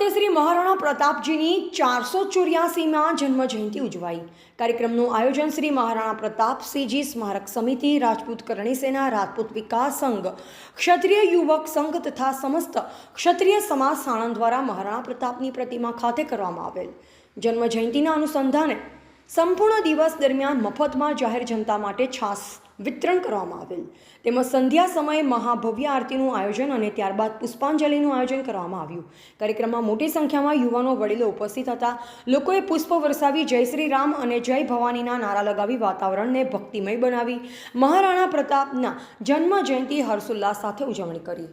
ખાતે શ્રી મહારાણા પ્રતાપજીની 484માં જન્મજયંતિ ઉજવાઈ। કાર્યક્રમનું આયોજન શ્રી મહારાણા પ્રતાપસિંહજી સ્મારક સમિતિ, રાજપૂત કરણી સેના, રાજપૂત વિકાસ સંઘ, ક્ષત્રિય યુવક સંઘ તથા સમસ્ત ક્ષત્રિય સમાજ સાણંદ દ્વારા મહારાણા પ્રતાપની પ્રતિમા ખાતે કરવામાં આવેલ। જન્મજયંતિના અનુસંધાને સંપૂર્ણ દિવસ દરમિયાન મફતમાં જાહેર જનતા માટે છાસ વિતરણ કરવામાં આવેલ, તેમજ સંધ્યા સમયે મહાભવ્ય આરતીનું આયોજન અને ત્યારબાદ પુષ્પાંજલિનું આયોજન કરવામાં આવ્યું। કાર્યક્રમમાં મોટી સંખ્યામાં યુવાનો, વડીલો ઉપસ્થિત હતા। લોકોએ પુષ્પ વરસાવી જય શ્રી રામ અને જય ભવાનીના નારા લગાવી વાતાવરણને ભક્તિમય બનાવી મહારાણા પ્રતાપના જન્મ જયંતિ હર્ષોલ્લાસ સાથે ઉજવણી કરી।